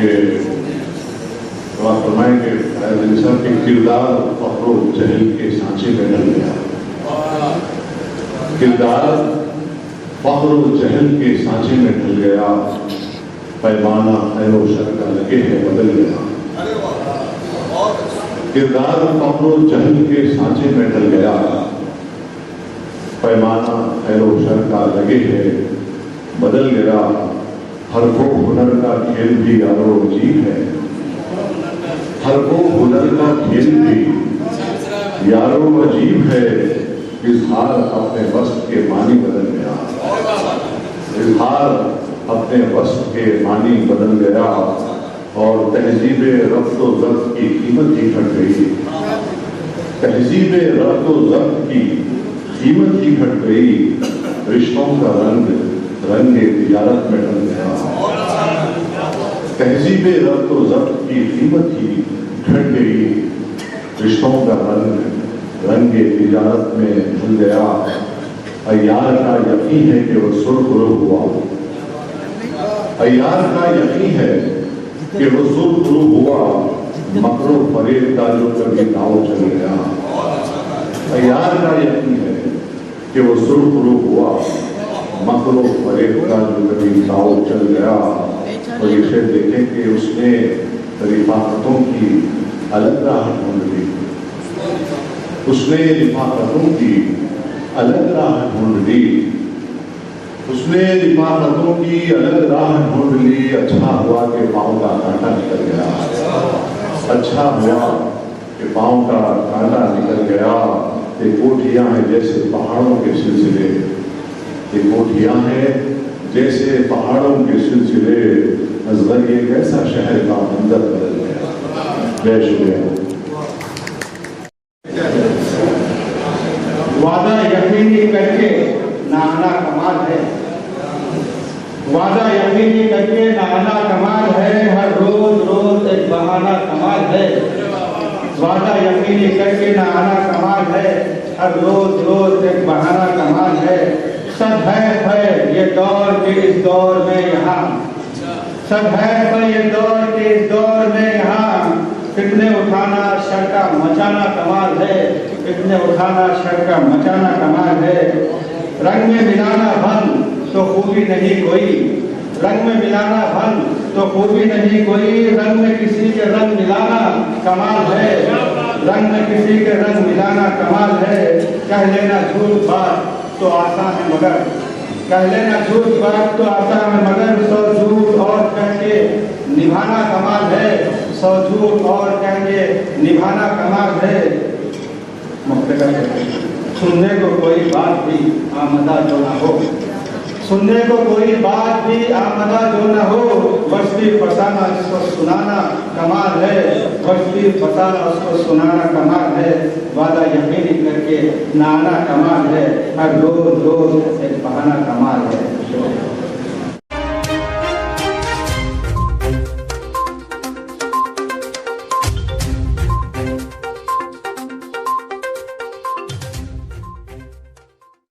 کہ بات فرمائیں کہ فیاض علی صاحب کے کردار فخر و جہل کے سانچے میں ڈل گیا، کردار فخر و جہل کے سانچے میں ڈل گیا، پیمانہ خیر و شر کا لگے ہے بدل گیا، کردار فخر و جہل کے سانچے میں ڈل گیا، پیمانہ خیر و شر کا لگے ہے بدل گیا، حرف و ہنر کا کھیل بھی یارو عجیب ہے، حرف و ہنر کا کھیل بھی یارو عجیب ہے، اظہار اپنے وصف کے معنی بدل گیا، اظہار اپنے وصف کے معنی بدل گیا، اور تہذیب ربط و ضبط کی قیمت ہی گھٹ گئی، تہذیب ربط و ضبط کی قیمت ہی گھٹ گئی، رشتوں کا رنگ تجارت میں ڈل گیا، تہذیب ربط و ضبط کی قیمت ہی گھٹ گئی، رشتوں کا رنگ تجارت میں ڈل گیا، عیار کا یقین ہے کہ وہ سرخ رو ہوا، عیار کا یقین ہے کہ وہ سرخ رو ہوا، مکر و فریب کا جو کبھی داؤ چل گیا، عیار کا یقین ہے کہ وہ سرخ رو ہوا، مکر و فریب کا جو کبھی داؤ چل گیا، اور یہ شعر دیکھیں کہ اس نے رفاقتوں کی الگ راہ ڈھونڈ لی، اس نے رفاقتوں کی الگ راہ ڈھونڈ لی، اس نے رفاقتوں کی الگ راہ ڈھونڈ لی، اچھا ہوا کہ پاؤں کا کانٹا نکل گیا، اچھا ہوا کہ پاؤں کا کانٹا نکل گیا، یہ کوٹھیاں ہیں جیسے پہاڑوں کے سلسلے، یہ کوٹھیاں ہیں جیسے پہاڑوں کے سلسلے، اصغر یہ کیسا شہر کا منظر بدل گیا۔ جے شکریہ۔ وعدہ یقینی کر کے نہ آنا کمال ہے، وعدہ یقینی کر کے نہ آنا کمال ہے، ہر روز روز ایک بہانہ کمال ہے، وعدہ یقینی کر کے نہ آنا کمال ہے، ہر روز روز ایک بہانہ کمال ہے، سب ہے یہ دور کے اس دور میں یہاں، سب ہے یہ دور کے اس دور میں یہاں، فتنے اٹھانا شر کا مچانا کمال ہے، فتنے اٹھانا شر کا مچانا کمال ہے، رنگ میں ملانا بھن تو خوبی نہیں کوئی، رنگ میں ملانا بھن تو خوبی نہیں کوئی، رنگ میں کسی کے رنگ ملانا کمال ہے، رنگ میں کسی کے رنگ ملانا کمال ہے، کہہ لینا جھوٹ بات تو آسان ہے مگر، کہہ لینا جھوٹ بات تو آسان ہے مگر، سو جھوٹ اور کہہ کے نبھانا کمال ہے، سو جھوٹ اور کہہ کے نبھانا کمال ہے، سننے کو کوئی بات بھی آمدہ جو نہ ہو، سننے کو کوئی بات بھی آمدہ جو نہ ہو، وصفی فسانہ اس کو سنانا کمال ہے، وصفی فسانہ اس کو سنانا کمال ہے، وعدہ یقینی کر کے نہ آنا کمال ہے، ہر روز روز ایک بہانہ کمال ہے۔